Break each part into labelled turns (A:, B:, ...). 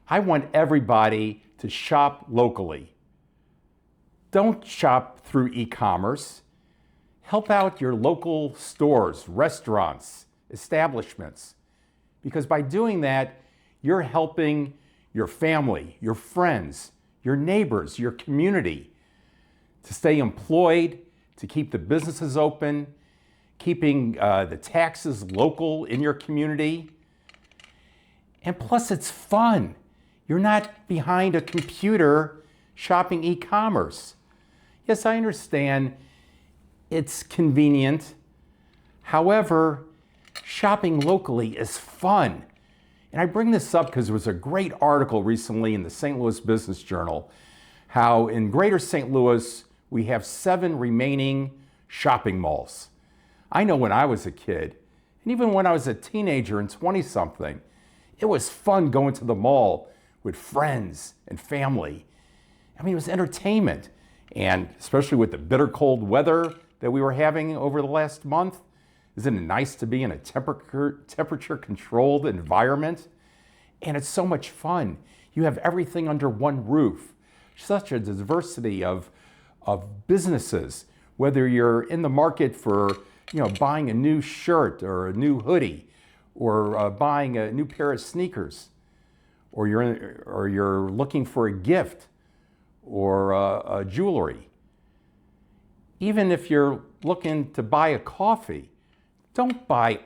A: I want everybody to shop locally. Don't shop through e-commerce. Help out your local stores, restaurants, establishments, because by doing that, you're helping your family, your friends, your neighbors, your community to stay employed, to keep the businesses open, keeping the taxes local in your community. And plus, it's fun. You're not behind a computer shopping e-commerce. Yes, I understand it's convenient. However, shopping locally is fun. And I bring this up because there was a great article recently in the St. Louis Business Journal, how in Greater St. Louis, we have 7 remaining shopping malls. I know when I was a kid, and even when I was a teenager and 20-something, it was fun going to the mall with friends and family. I mean, it was entertainment. And especially with the bitter cold weather that we were having over the last month, isn't it nice to be in a temperature-controlled environment? And it's so much fun. You have everything under one roof. Such a diversity of businesses, whether you're in the market for buying a new shirt or a new hoodie, or buying a new pair of sneakers, or you're looking for a gift or a jewelry. Even if you're looking to buy a coffee, don't buy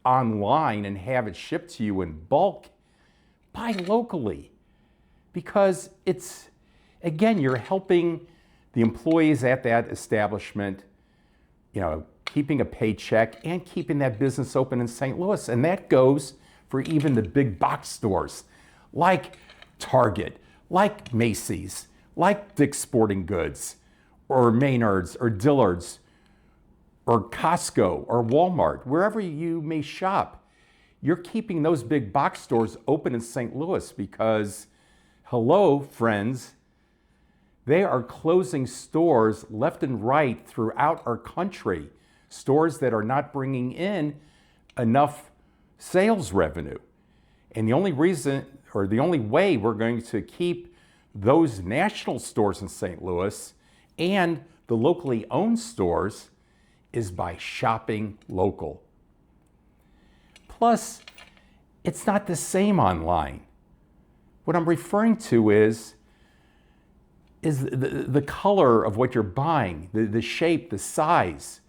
A: online and have it shipped to you in bulk. Buy locally, because it's, again, you're helping the employees at that establishment, keeping a paycheck and keeping that business open in St. Louis. And that goes for even the big box stores like Target, like Macy's, like Dick's Sporting Goods, or Maynard's, or Dillard's, or Costco, or Walmart, wherever you may shop. You're keeping those big box stores open in St. Louis because, hello, friends, they are closing stores left and right throughout our country, stores that are not bringing in enough sales revenue. And the only reason, or the only way we're going to keep those national stores in St. Louis and the locally owned stores is by shopping local. Plus, it's not the same online. What I'm referring to is the color of what you're buying, the shape, the size.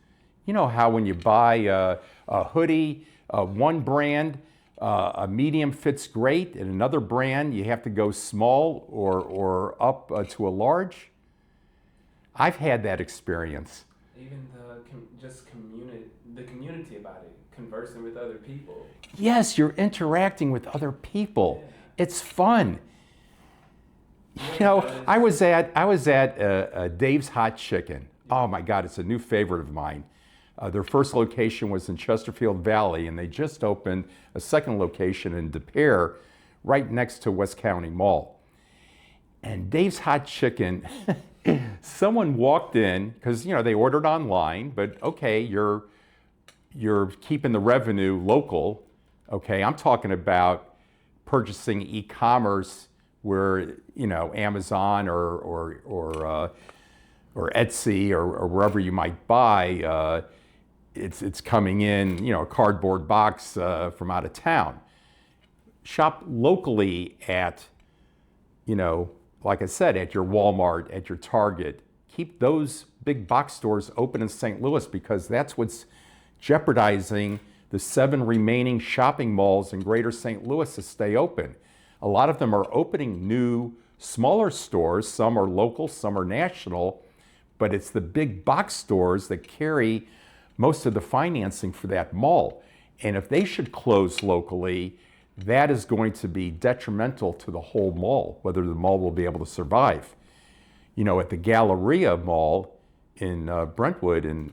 A: You know how when you buy a hoodie, one brand, a medium fits great, and another brand you have to go small or up to a large? I've had that experience.
B: Even the community about it, conversing with other people.
A: Yes, you're interacting with other people. Yeah. It's fun. I was at Dave's Hot Chicken. Oh my God, it's a new favorite of mine. Their first location was in Chesterfield Valley, and they just opened a second location in De Pere, right next to West County Mall. And Dave's Hot Chicken, someone walked in, because they ordered online, but okay, you're keeping the revenue local. Okay, I'm talking about purchasing e-commerce where Amazon or Etsy or wherever you might buy, it's coming in a cardboard box from out of town. Shop locally at like I said, at your Walmart, at your Target. Keep those big box stores open in St. Louis, because that's what's jeopardizing the 7 remaining shopping malls in Greater St. Louis to stay open. A lot of them are opening new, smaller stores. Some are local, some are national, but it's the big box stores that carry most of the financing for that mall. And if they should close locally, that is going to be detrimental to the whole mall, whether the mall will be able to survive. At the Galleria Mall in Brentwood, and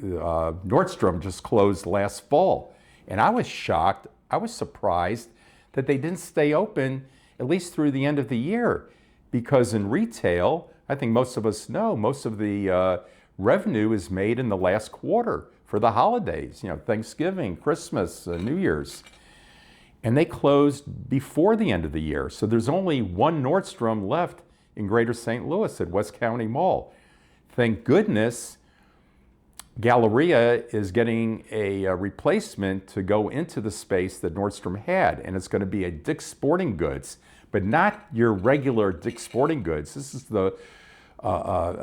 A: Nordstrom just closed last fall. And I was shocked, I was surprised that they didn't stay open at least through the end of the year. Because in retail, I think most of us know, most of the revenue is made in the last quarter for the holidays, Thanksgiving, Christmas, New Year's. and they closed before the end of the year. So there's only one Nordstrom left in Greater St. Louis at West County Mall. Thank goodness Galleria is getting a replacement to go into the space that Nordstrom had, and it's going to be a Dick's Sporting Goods, but not your regular Dick's Sporting Goods. This is a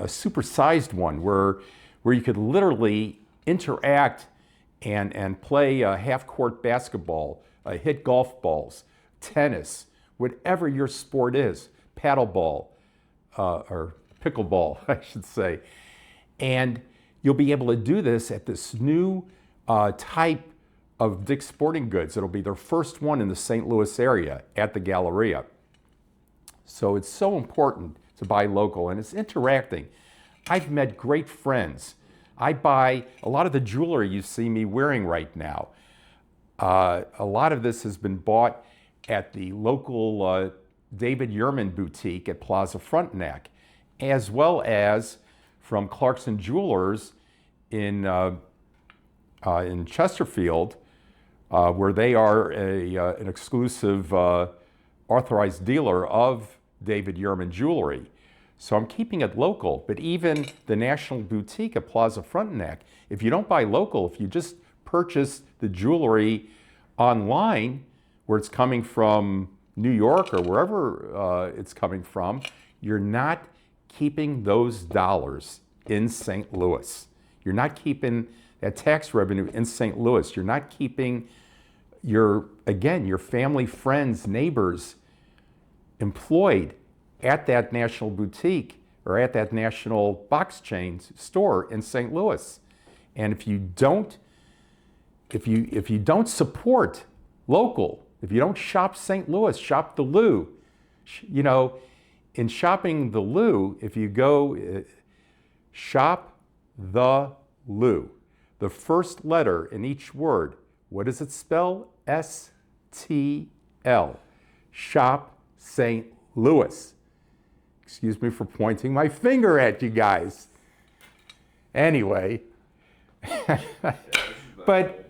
A: supersized one where you could literally interact and play half-court basketball, hit golf balls, tennis, whatever your sport is, paddleball, or pickleball, I should say. And you'll be able to do this at this new type of Dick's Sporting Goods. It'll be their first one in the St. Louis area at the Galleria. So it's so important to buy local, and it's interacting. I've met great friends. I buy a lot of the jewelry you see me wearing right now. A lot of this has been bought at the local David Yurman boutique at Plaza Frontenac, as well as from Clarkson Jewelers in Chesterfield, where they are an exclusive authorized dealer of David Yurman jewelry. So I'm keeping it local, but even the National Boutique at Plaza Frontenac, if you don't buy local, if you just purchase the jewelry online, where it's coming from New York or wherever it's coming from, you're not keeping those dollars in St. Louis. You're not keeping that tax revenue in St. Louis. You're not keeping your family, friends, neighbors employed at that national boutique or at that national box chain store in St. Louis. And if you don't support local, if you don't shop St. Louis, shop the Lou. You know, in shopping the Lou, if you go shop the Lou, the first letter in each word, what does it spell? S-T-L. Shop St. Louis. Excuse me for pointing my finger at you guys. Anyway, but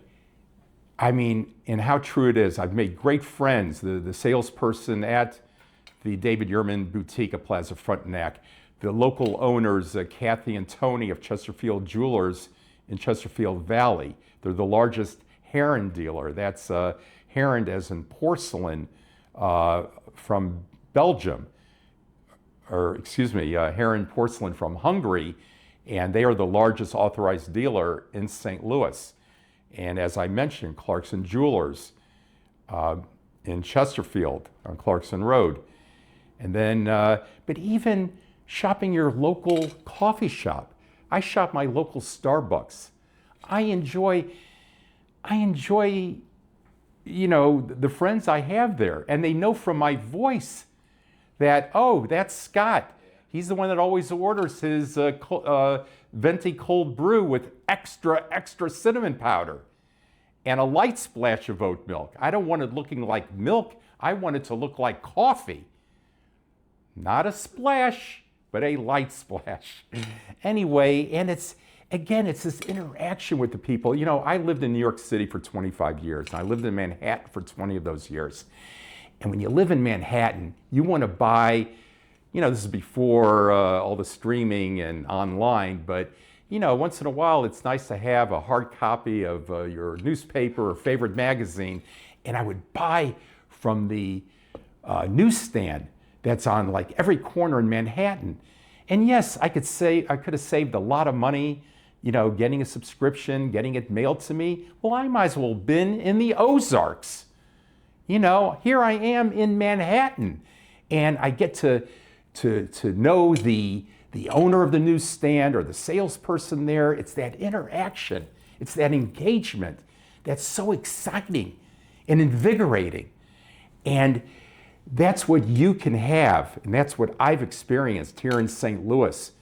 A: I mean, and how true it is. I've made great friends. The salesperson at the David Yurman boutique at Plaza Frontenac, the local owners, Kathy and Tony of Chesterfield Jewelers in Chesterfield Valley. They're the largest Heron dealer. That's Heron as in porcelain from Belgium. Heron porcelain from Hungary, and they are the largest authorized dealer in St. Louis. And as I mentioned, Clarkson Jewelers in Chesterfield on Clarkson Road. And then, but even shopping your local coffee shop. I shop my local Starbucks. I enjoy, you know, the friends I have there, and they know from my voice that, oh, that's Scott. He's the one that always orders his venti cold brew with extra cinnamon powder and a light splash of oat milk. I don't want it looking like milk. I want it to look like coffee. Not a splash, but a light splash. Anyway, and it's this interaction with the people. You know, I lived in New York City for 25 years, and I lived in Manhattan for 20 of those years. And when you live in Manhattan, you want to buy, you know, this is before all the streaming and online, but, you know, once in a while, it's nice to have a hard copy of your newspaper or favorite magazine. And I would buy from the newsstand that's on like every corner in Manhattan. And yes, I could have saved a lot of money, you know, getting a subscription, getting it mailed to me. Well, I might as well have been in the Ozarks. You know, here I am in Manhattan, and I get to know the owner of the newsstand or the salesperson there. It's that interaction, it's that engagement that's so exciting and invigorating. And that's what you can have, and that's what I've experienced here in St. Louis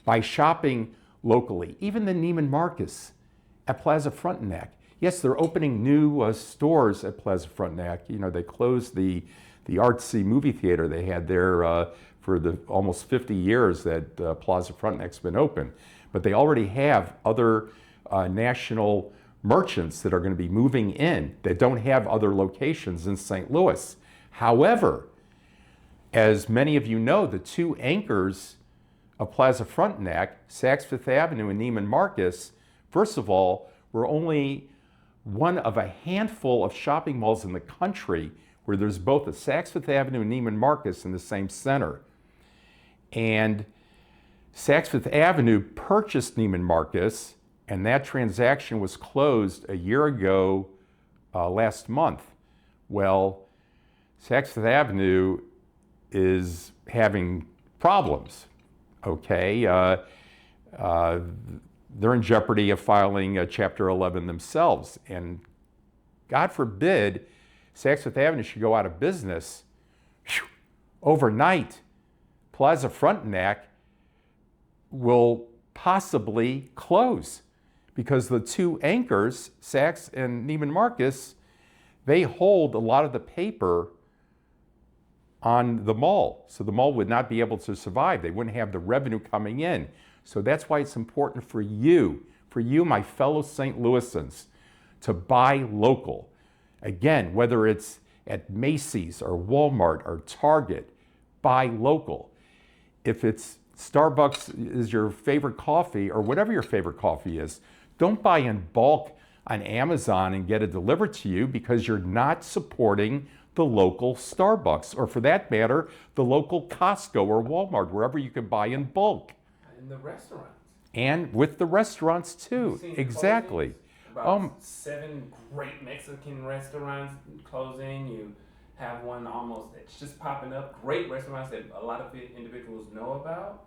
A: by shopping locally. Even the Neiman Marcus at Plaza Frontenac. Yes, they're opening new stores at Plaza Frontenac. You know, they closed the artsy movie theater they had there for the almost 50 years that Plaza Frontenac's been open. But they already have other national merchants that are going to be moving in that don't have other locations in St. Louis. However, as many of you know, the two anchors of Plaza Frontenac, Saks Fifth Avenue and Neiman Marcus, first of all, were only one of a handful of shopping malls in the country where there's both a Saks Fifth Avenue and Neiman Marcus in the same center. And Saks Fifth Avenue purchased Neiman Marcus, and that transaction was closed a year ago last month. Well, Saks Fifth Avenue is having problems, okay? They're in jeopardy of filing Chapter 11 themselves. And God forbid, Saks Fifth Avenue should go out of business. Whew, overnight, Plaza Frontenac will possibly close because the two anchors, Saks and Neiman Marcus, they hold a lot of the paper on the mall. So the mall would not be able to survive. They wouldn't have the revenue coming in. So that's why it's important for you, my fellow St. Louisans, to buy local. Again, whether it's at Macy's or Walmart or Target, buy local. If it's Starbucks is your favorite coffee or whatever your favorite coffee is, don't buy in bulk on Amazon and get it delivered to you because you're not supporting the local Starbucks, or for that matter, the local Costco or Walmart, wherever you can buy in bulk.
B: In the restaurants.
A: And with the restaurants too, exactly.
B: About 7 great Mexican restaurants closing. You have one almost that's just popping up. Great restaurants that a lot of individuals know about.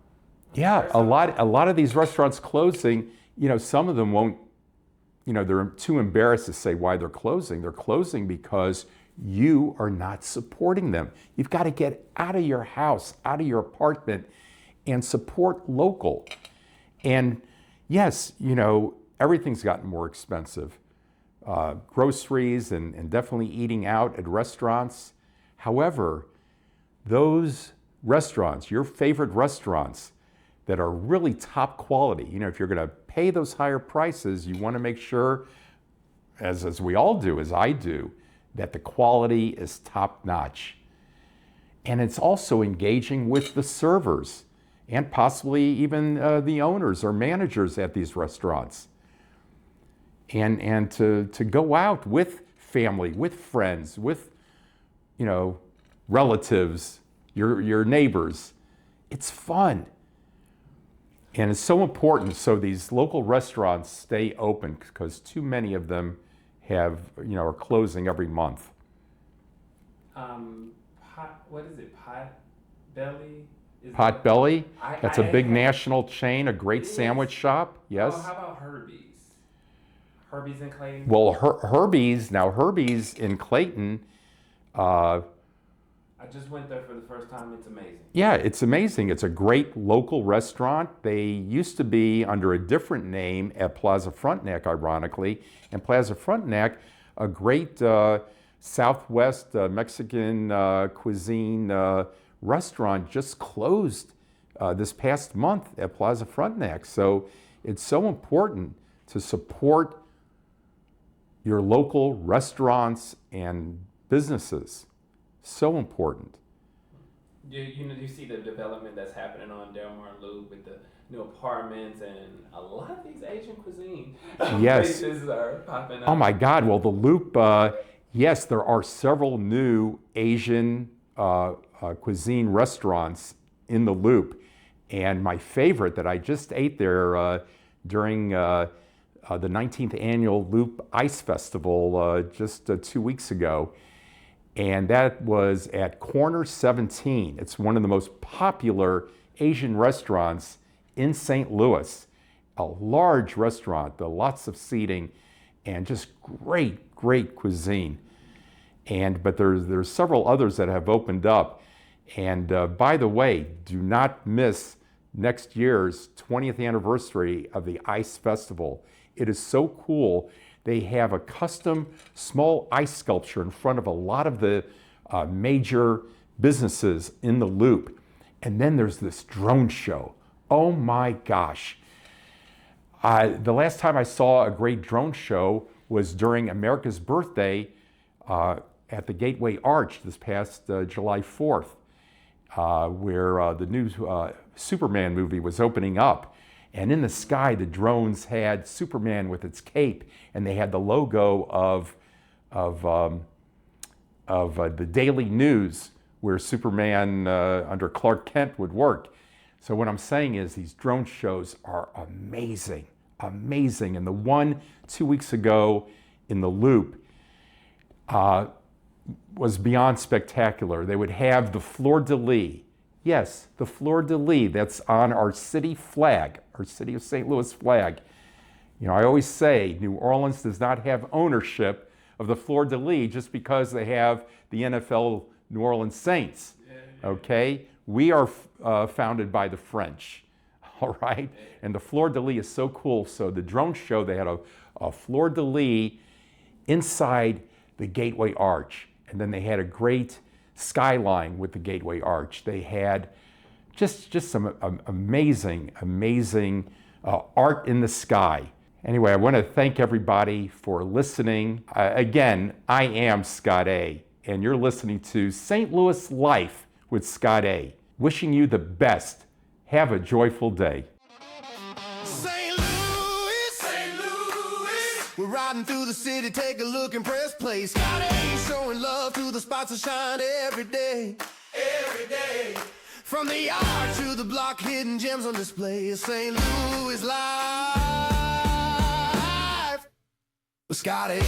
A: Yeah, a lot of these restaurants closing. Some of them won't. They're too embarrassed to say why they're closing. They're closing because you are not supporting them. You've got to get out of your house, out of your apartment, and support local. And yes, everything's gotten more expensive. Groceries and definitely eating out at restaurants. However, those restaurants, your favorite restaurants that are really top quality, if you're going to pay those higher prices, you want to make sure, as we all do, as I do, that the quality is top notch. And it's also engaging with the servers and possibly even the owners or managers at these restaurants. And to go out with family, with friends, with relatives, your neighbors. It's fun. And it's so important so these local restaurants stay open because too many of them are closing every month.
B: What is it? Potbelly?
A: Potbelly? That's a big national chain, a great sandwich shop. Yes.
B: Oh, how about Herbie's? Herbie's in Clayton?
A: Well, Herbie's in Clayton.
B: I just went there for the first time. It's amazing.
A: Yeah, it's amazing. It's a great local restaurant. They used to be under a different name at Plaza Frontenac, ironically. And Plaza Frontenac, a great Southwest Mexican cuisine restaurant, just closed this past month at Plaza Frontenac. So it's so important to support your local restaurants and businesses. So important.
B: You see the development that's happening on Delmar Loop with the new apartments and a lot of these Asian cuisine
A: yes.
B: places are popping up.
A: Oh my God! Well, the Loop. Yes, there are several new Asian cuisine restaurants in the Loop, and my favorite that I just ate there during the 19th annual Loop Ice Festival just 2 weeks ago. And that was at Corner 17. It's one of the most popular Asian restaurants in St. Louis. A large restaurant, lots of seating, and just great cuisine. But there's several others that have opened up. And by the way, do not miss next year's 20th anniversary of the Ice Festival. It is so cool. They have a custom small ice sculpture in front of a lot of the major businesses in the Loop. And then there's this drone show. Oh my gosh. The last time I saw a great drone show was during America's birthday at the Gateway Arch this past July 4th, where the new Superman movie was opening up. And in the sky, the drones had Superman with its cape, and they had the logo of the Daily News, where Superman under Clark Kent would work. So what I'm saying is these drone shows are amazing, amazing. And the one 2 weeks ago in the Loop was beyond spectacular. They would have the fleur-de-lis. Yes, the fleur-de-lis that's on our city flag, our city of St. Louis flag. You know, I always say New Orleans does not have ownership of the fleur-de-lis just because they have the NFL New Orleans Saints, okay? We are founded by the French, all right? And the fleur-de-lis is so cool. So the drone show, they had a fleur-de-lis inside the Gateway Arch. And then they had a great skyline with the Gateway Arch. They had just some amazing, amazing art in the sky. Anyway, I want to thank everybody for listening. Again, I am Scott A, and you're listening to St. Louis Life with Scott A. Wishing you the best. Have a joyful day.
C: St. Louis, St. Louis. We're riding through the city, take a look and press play. Scott A showing love to the spots that shine every day. Every day. From the yard to the block, hidden gems on display. St. Louis Life with Scott A.